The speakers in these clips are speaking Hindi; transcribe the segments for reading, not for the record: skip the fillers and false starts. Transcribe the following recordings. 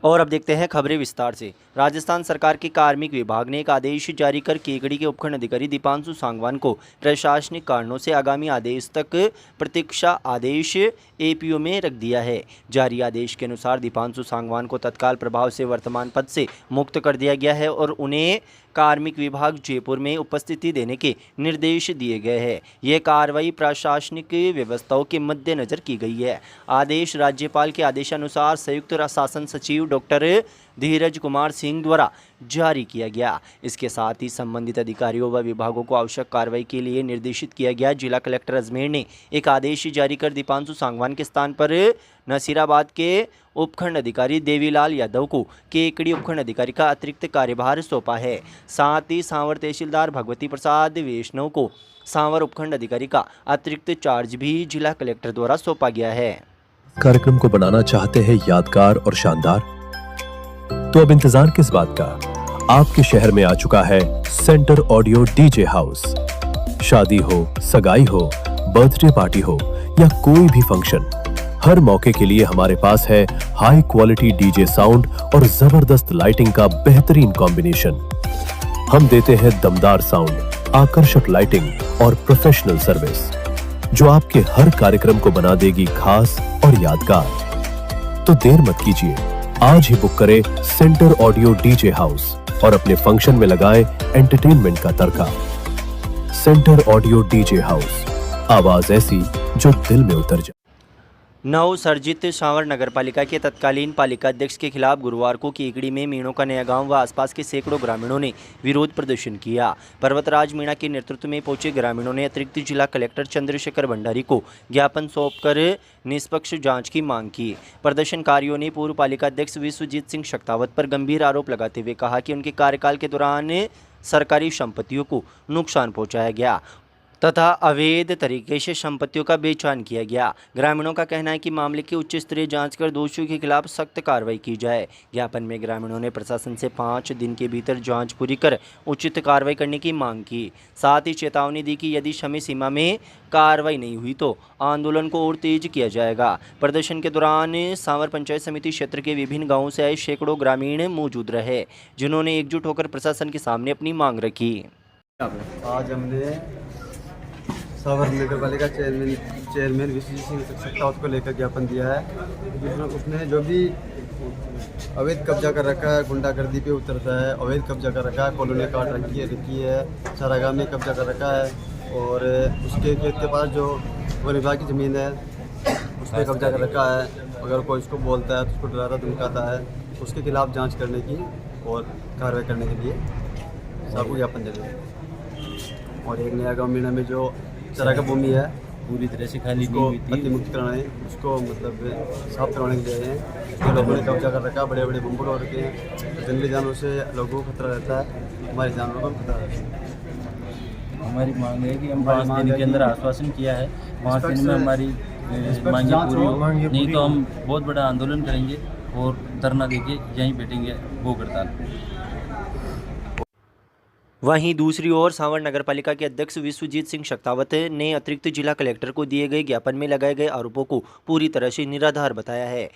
और अब देखते हैं खबरें विस्तार से। राजस्थान सरकार के कार्मिक विभाग ने एक आदेश जारी कर केकड़ी के उपखंड अधिकारी दीपांशु सांगवान को प्रशासनिक कारणों से आगामी आदेश तक प्रतीक्षा आदेश एपीओ में रख दिया है। जारी आदेश के अनुसार दीपांशु सांगवान को तत्काल प्रभाव से वर्तमान पद से मुक्त कर दिया गया है और उन्हें कार्मिक विभाग जयपुर में उपस्थिति देने के निर्देश दिए गए हैं। यह कार्रवाई प्रशासनिक व्यवस्थाओं के मद्देनजर की गई है। आदेश राज्यपाल के आदेशानुसार संयुक्त शासन सचिव डॉक्टर धीरज कुमार सिंह द्वारा जारी किया गया। इसके साथ ही संबंधित अधिकारियों व विभागों को आवश्यक कार्रवाई के लिए निर्देशित किया गया। जिला कलेक्टर अजमेर ने एक आदेश जारी कर दीपांशु सांगवान के स्थान पर नसीराबाद के उपखंड अधिकारी देवीलाल यादव को केकड़ी उपखंड अधिकारी का अतिरिक्त कार्यभार सौंपा है। साथ ही सांवर तहसीलदार भगवती प्रसाद वैष्णव को सांवर उपखंड अधिकारी का अतिरिक्त चार्ज भी जिला कलेक्टर द्वारा सौंपा गया है। कार्यक्रम को बनाना चाहते हैं यादगार और शानदार, तो अब इंतजार किस बात का। आपके शहर में आ चुका है सेंटर ऑडियो डीजे हाउस। शादी हो, सगाई हो, बर्थडे पार्टी हो या कोई भी फंक्शन, हर मौके के लिए हमारे पास है हाई क्वालिटी डीजे साउंड और जबरदस्त लाइटिंग का बेहतरीन कॉम्बिनेशन। हम देते हैं दमदार साउंड, आकर्षक लाइटिंग और प्रोफेशनल सर्विस जो आपके हर कार्यक्रम को बना देगी खास और यादगार। तो देर मत कीजिए, आज ही बुक करें सेंटर ऑडियो डीजे हाउस और अपने फंक्शन में लगाएं एंटरटेनमेंट का तड़का। सेंटर ऑडियो डीजे हाउस, आवाज ऐसी जो दिल में उतर जाए। नवसर्जित सांवर नगरपालिका के तत्कालीन पालिका अध्यक्ष के खिलाफ गुरुवार को केकड़ी में मीणों का नया गांव व आसपास के सैकड़ों ग्रामीणों ने विरोध प्रदर्शन किया। पर्वतराज मीणा के नेतृत्व में पहुंचे ग्रामीणों ने अतिरिक्त जिला कलेक्टर चंद्रशेखर भंडारी को ज्ञापन सौंपकर निष्पक्ष जांच की मांग की। प्रदर्शनकारियों ने पूर्व पालिका अध्यक्ष विश्वजीत सिंह शक्तावत पर गंभीर आरोप लगाते हुए कहा कि उनके कार्यकाल के दौरान सरकारी संपत्तियों को नुकसान पहुँचाया गया तथा अवैध तरीके से संपत्तियों का बेचान किया गया। ग्रामीणों का कहना है कि मामले की उच्च स्तरीय जांच कर दोषियों के खिलाफ सख्त कार्रवाई की जाए। ज्ञापन में ग्रामीणों ने प्रशासन से 5 दिन के भीतर जांच पूरी कर उचित कार्रवाई करने की मांग की। साथ ही चेतावनी दी कि यदि समय सीमा में कार्रवाई नहीं हुई तो आंदोलन को और तेज किया जाएगा। प्रदर्शन के दौरान सांवर पंचायत समिति क्षेत्र के विभिन्न गाँवों से आए सैकड़ों ग्रामीण मौजूद रहे, जिन्होंने एकजुट होकर प्रशासन के सामने अपनी मांग रखी। आज हमने सांवर नगर पालिका चेयरमैन विश्वजीत सिंह शक्तावत को लेकर ज्ञापन दिया है। उसने जो भी अवैध कब्जा कर रखा है, गुंडागर्दी पे उतरता है, अवैध कब्जा कर रखा है, कॉलोनी काट रखी है, चारागाह में कब्जा कर रखा है और उसके खेत के पास जो वन विभाग की ज़मीन है उस पर कब्जा कर रखा है। अगर कोई उसको बोलता है तो उसको डराता धमकाता है, उसके खिलाफ जाँच करने की और कार्रवाई करने के लिए सबको ज्ञापन दे दें। और एक नया गाँव मीणा में जो चरागाह भूमि है पूरी तरह से खाली नहीं उसको हुई थी, अतिमुक्त कराने, उसको मतलब साफ करवाने के लिए हैं। उसके लोगों ने कब्जा कर रखा है, बड़े बड़े बम्बू हो रखे हैं। जंगली जानवरों से लोगों को खतरा रहता है, हमारे जानवरों को खतरा रहता है। हमारी मांग है कि हम 5 दिन के अंदर आश्वासन किया है, 5 दिन में हमारी मांगे पूरी हो, नहीं तो हम बहुत बड़ा आंदोलन करेंगे और धरना देके यहीं बैठेंगे भूख हड़ताल। वहीं दूसरी ओर सांवर नगरपालिका के अध्यक्ष विश्वजीत सिंह शक्तावत ने अतिरिक्त जिला कलेक्टर को दिए गए ज्ञापन में लगाए गए आरोपों को पूरी तरह से निराधार बताया है।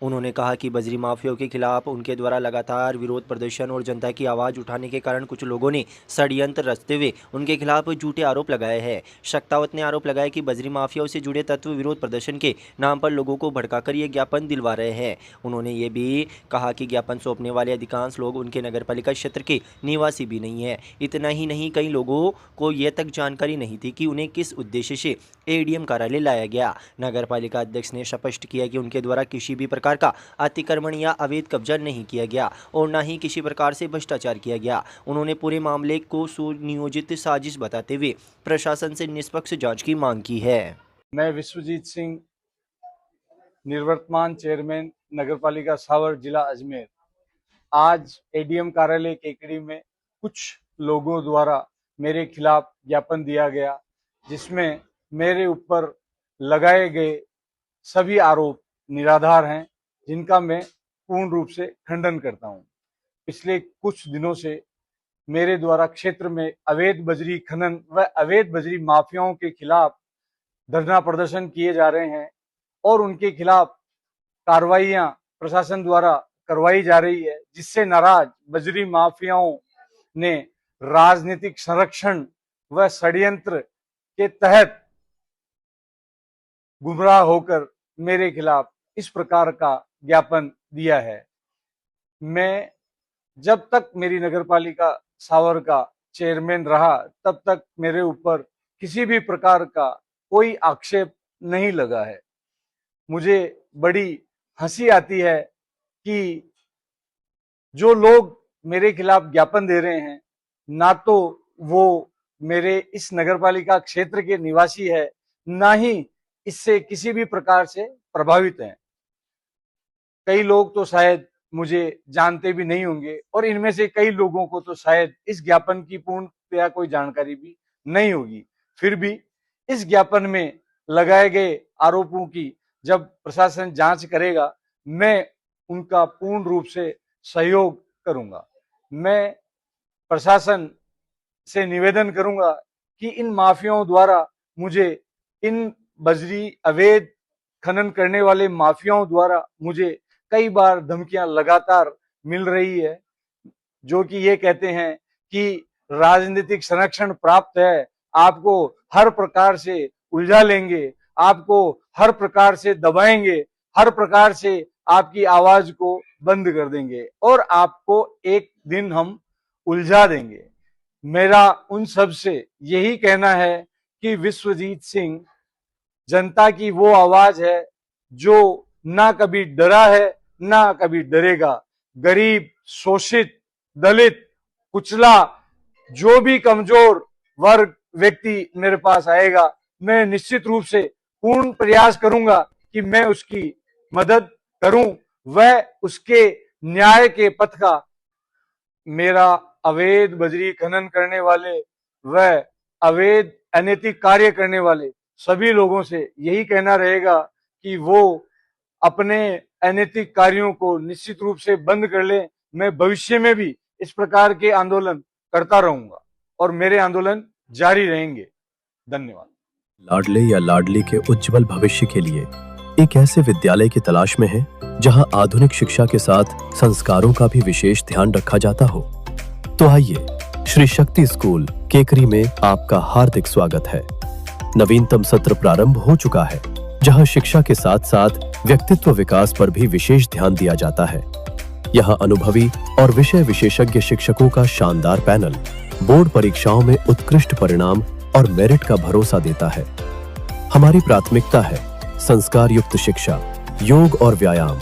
उन्होंने कहा कि बजरी माफियाओं के खिलाफ उनके द्वारा लगातार विरोध प्रदर्शन और जनता की आवाज़ उठाने के कारण कुछ लोगों ने षड्यंत्र रचते हुए उनके खिलाफ झूठे आरोप लगाए हैं। शक्तावत ने आरोप लगाया कि बजरी माफियाओं से जुड़े तत्व विरोध प्रदर्शन के नाम पर लोगों को भड़काकर ये ज्ञापन दिलवा रहे हैं। उन्होंने ये भी कहा कि ज्ञापन सौंपने वाले अधिकांश लोग उनके नगरपालिका क्षेत्र के निवासी भी नहीं है। इतना ही नहीं, कई लोगों को ये तक जानकारी नहीं थी कि उन्हें किस उद्देश्य से एडीएम कार्यालय लाया गया। नगरपालिका अध्यक्ष ने स्पष्ट किया कि उनके द्वारा किसी भी प्रकार का अतिक्रमण या अवैध कब्जा नहीं किया गया और न ही किसी प्रकार से भ्रष्टाचार किया गया। उन्होंने पूरे मामले को सुनियोजित साजिश बताते हुए प्रशासन से निष्पक्ष जांच की मांग की है। मैं विश्वजीत सिंह, निवर्तमान चेयरमैन नगरपालिका सांवर, जिला अजमेर, आज एडीएम कार्यालय केकड़ी में कुछ लोगों द्वारा मेरे खिलाफ ज्ञापन दिया गया, जिसमें मेरे ऊपर लगाए गए सभी आरोप निराधार हैं, जिनका मैं पूर्ण रूप से खंडन करता हूं। पिछले कुछ दिनों से मेरे द्वारा क्षेत्र में अवैध बजरी खनन व अवैध बजरी माफियाओं के खिलाफ धरना प्रदर्शन किए जा रहे हैं और उनके खिलाफ कार्रवाइयां प्रशासन द्वारा करवाई जा रही है, जिससे नाराज बजरी माफियाओं ने राजनीतिक संरक्षण व षड्यंत्र के तहत गुमराह होकर मेरे खिलाफ इस प्रकार का ज्ञापन दिया है। मैं जब तक मेरी नगरपालिका सावर का चेयरमैन रहा तब तक मेरे ऊपर किसी भी प्रकार का कोई आक्षेप नहीं लगा है। मुझे बड़ी हंसी आती है कि जो लोग मेरे खिलाफ ज्ञापन दे रहे हैं, ना तो वो मेरे इस नगरपालिका क्षेत्र के निवासी है, ना ही इससे किसी भी प्रकार से प्रभावित हैं। कई लोग तो शायद मुझे जानते भी नहीं होंगे और इनमें से कई लोगों को तो शायद इस ज्ञापन की पूर्णतया कोई जानकारी भी नहीं होगी। फिर भी इस ज्ञापन में लगाए गए आरोपों की जब प्रशासन जांच करेगा, मैं उनका पूर्ण रूप से सहयोग करूंगा। मैं प्रशासन से निवेदन करूंगा कि इन माफियाओं द्वारा मुझे, इन बजरी अवैध खनन करने वाले माफियाओं द्वारा मुझे कई बार धमकियां लगातार मिल रही है, जो कि ये कहते हैं कि राजनीतिक संरक्षण प्राप्त है, आपको हर प्रकार से उलझा लेंगे, आपको हर प्रकार से दबाएंगे, हर प्रकार से आपकी आवाज को बंद कर देंगे और आपको एक दिन हम उलझा देंगे। मेरा उन सब से यही कहना है कि विश्वजीत सिंह जनता की वो आवाज है जो ना कभी डरा है ना कभी डरेगा। गरीब, शोषित, दलित, कुचला, जो भी कमजोर वर्ग व्यक्ति मेरे पास आएगा, मैं निश्चित रूप से पूर्ण प्रयास करूंगा कि मैं उसकी मदद करूं, वह उसके न्याय के पथ का, मेरा अवैध बजरी खनन करने वाले व अवैध अनैतिक कार्य करने वाले सभी लोगों से यही कहना रहेगा कि वो अपने अनैतिक कार्यों को निश्चित रूप से बंद कर ले। मैं भविष्य में भी इस प्रकार के आंदोलन करता रहूंगा और मेरे आंदोलन जारी रहेंगे। धन्यवाद। लाडले या लाडली के उज्जवल भविष्य के लिए एक ऐसे विद्यालय की तलाश में है जहां आधुनिक शिक्षा के साथ संस्कारों का भी विशेष ध्यान रखा जाता हो। तो आइए, श्री शक्ति स्कूल केकरी में आपका हार्दिक स्वागत है। नवीनतम सत्र प्रारंभ हो चुका है, जहां शिक्षा के साथ साथ व्यक्तित्व विकास पर भी विशेष ध्यान दिया जाता है। यहां अनुभवी और विषय विशेषज्ञ शिक्षकों का शानदार पैनल बोर्ड परीक्षाओं में उत्कृष्ट परिणाम और मेरिट का भरोसा देता है। हमारी प्राथमिकता है संस्कार युक्त शिक्षा, योग और व्यायाम,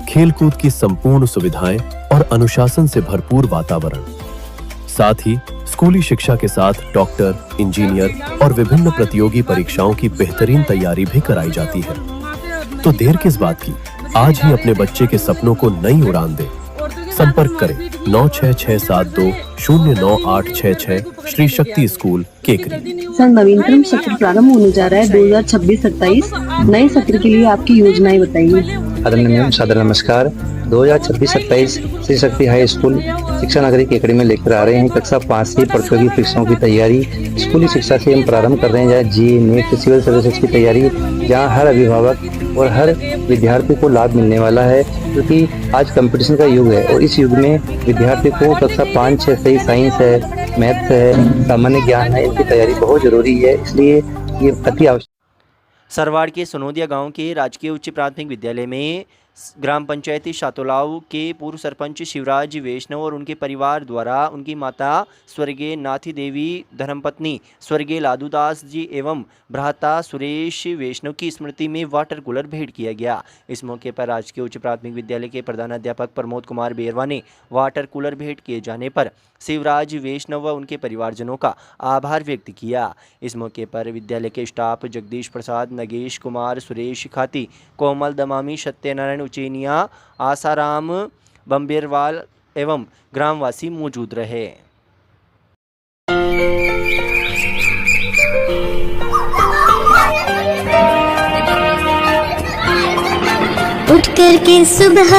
खेलकूद की संपूर्ण सुविधाएं और अनुशासन से भरपूर वातावरण। साथ ही स्कूली शिक्षा के साथ डॉक्टर, इंजीनियर और विभिन्न प्रतियोगी परीक्षाओं की बेहतरीन तैयारी भी कराई जाती है। तो देर किस बात की, आज ही अपने बच्चे के सपनों को नई उड़ान दें। संपर्क करें 9667209866 श्री शक्ति स्कूल केकरी। सर, नवीनतम सत्र प्रारंभ होने जा रहा है 2026-27। नए सत्र के लिए आपकी योजनाएं बताइए। आदरणीय सादर नमस्कार। 2026-27 श्री शक्ति हाई स्कूल शिक्षा नगरी केकड़ी में लेकर आ रहे हैं कक्षा 5 से प्रतियोगी परीक्षाओं की तैयारी। स्कूली शिक्षा से हम प्रारंभ कर रहे हैं जहाँ जी नेट सिविल सर्विसेज की तैयारी, जहाँ हर अभिभावक और हर विद्यार्थी को लाभ मिलने वाला है, क्योंकि आज कंपटीशन का युग है और इस युग में विद्यार्थी को कक्षा 5, 6 से साइंस है, मैथ्स है, सामान्य ज्ञान है, इनकी तैयारी बहुत जरूरी है, इसलिए ये अति आवश्यक। सरवाड़ के सोनोदिया गांव के राजकीय उच्च प्राथमिक विद्यालय में ग्राम पंचायती शातोलाव के पूर्व सरपंच शिवराज वैष्णव और उनके परिवार द्वारा उनकी माता स्वर्गीय नाथी देवी, धर्मपत्नी स्वर्गीय लादूदास जी एवं भ्राता सुरेश वैष्णव की स्मृति में वाटर कूलर भेंट किया गया। इस मौके पर राजकीय उच्च प्राथमिक विद्यालय के प्रधानाध्यापक प्रमोद कुमार बेरवा ने वाटर कूलर भेंट किए जाने पर शिवराज वैष्णव व उनके परिवारजनों का आभार व्यक्त किया। इस मौके पर विद्यालय के स्टाफ जगदीश प्रसाद, नगेश कुमार, सुरेश खाती, कोमल दमामी, सत्यनारायण उचेनिया, आसाराम बम्बेरवाल एवं ग्रामवासी मौजूद रहे। उठ कर के सुबह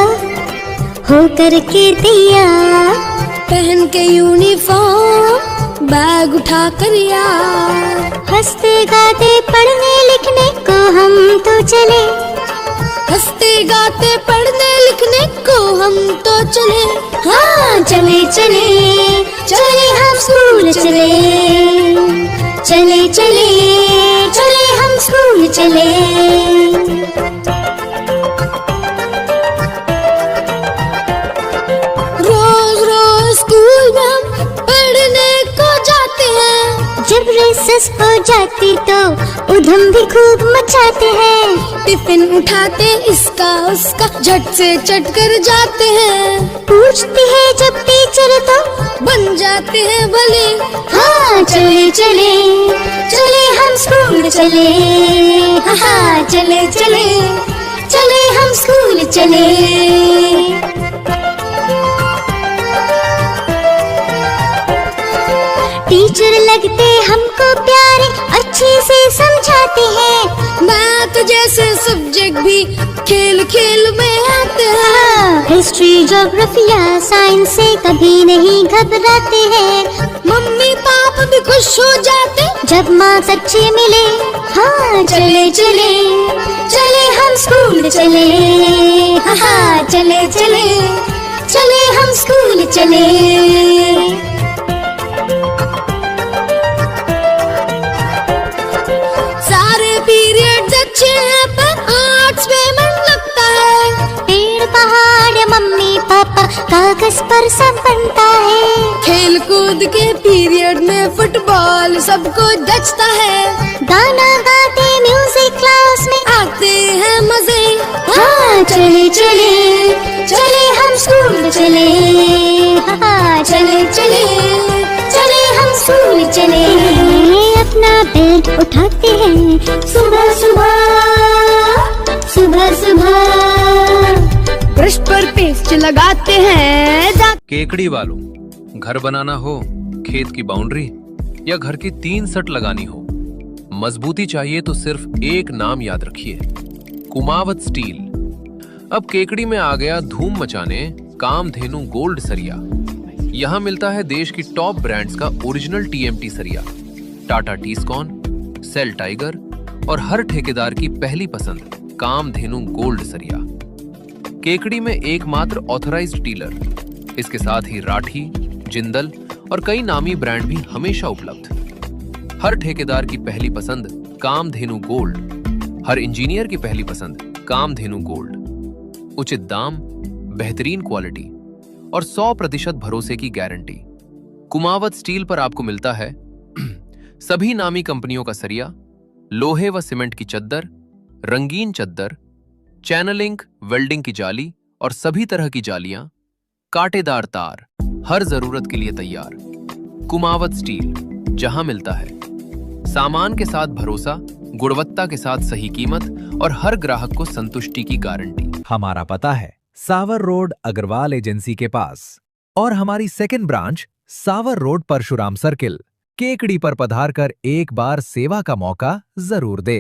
हो कर के दिया, पहन के यूनिफॉर्म, बैग उठा कर यार, हंसते गाते पढ़ने लिखने को हम तो चले, हंसते गाते पढ़ने लिखने को हम तो चले, हाँ चले चले चले हम स्कूल चले, चले चले चले हम स्कूल चले। रोज रोज स्कूल में हम पढ़ने को जाते हैं, जब रिसेस हो जाती तो उधम भी खूब मचाते हैं। टिफिन उठाते इसका उसका झट से चट कर जाते हैं, पूछती है जब टीचर तो बन जाते हैं भले, हाँ चले चले चले हम स्कूल चले, हाँ चले चले चले हम स्कूल चले। टीचर लगते हमको प्यारे, अच्छे से समझाते हैं, मैथ जैसे सब्जेक्ट भी खेल खेल में आते हैं। हिस्ट्री ज्योग्राफिया साइंस से कभी नहीं घबराते हैं, मम्मी पापा भी खुश हो जाते जब मार्क्स अच्छे मिले, हाँ चले चले चले हम स्कूल चले, हाँ चले चले चले हम स्कूल चले। पीरियड्स अच्छे हैं पर आर्ट्स में मन लगता है, पेड़ पहाड़ मम्मी पापा कागज पर सब बनता है। खेल कूद के पीरियड में फुटबॉल सबको जचता है, गाना गाते म्यूजिक क्लास में आते हैं मजे, हाँ चले चले चले हम स्कूल चले, हाँ चले चले चले हम स्कूल चले। अपना बेड उठाते हैं सुबह सुबह, सुबह सुबह ब्रश पर पेस्ट लगाते हैं। केकड़ी वालों, घर बनाना हो, खेत की बाउंड्री या घर की 3 सट लगानी हो, मजबूती चाहिए तो सिर्फ एक नाम याद रखिए, कुमावत स्टील। अब केकड़ी में आ गया धूम मचाने कामधेनु गोल्ड सरिया। यहाँ मिलता है देश की टॉप ब्रांड्स का ओरिजिनल टीएमटी सरिया, टाटा टीस्कॉन, सेल टाइगर और हर ठेकेदार की पहली पसंद कामधेनु गोल्ड सरिया। केकड़ी में एकमात्र ऑथराइज्ड डीलर, इसके साथ ही राठी, जिंदल और कई नामी ब्रांड भी हमेशा उपलब्ध। हर ठेकेदार की पहली पसंद कामधेनु गोल्ड, हर इंजीनियर की पहली पसंद कामधेनु गोल्ड। उचित दाम, बेहतरीन क्वालिटी और 100% भरोसे की गारंटी। कुमावत स्टील पर आपको मिलता है सभी नामी कंपनियों का सरिया, लोहे व सीमेंट की चद्दर, रंगीन चद्दर, चैनलिंग, वेल्डिंग की जाली और सभी तरह की जालियां, कांटेदार तार, हर जरूरत के लिए तैयार। कुमावत स्टील, जहां मिलता है सामान के साथ भरोसा, गुणवत्ता के साथ सही कीमत और हर ग्राहक को संतुष्टि की गारंटी। हमारा पता है सावर रोड अग्रवाल एजेंसी के पास और हमारी सेकंड ब्रांच सावर रोड परशुराम सर्किल। केकड़ी पर पधार कर एक बार सेवा का मौका जरूर दे।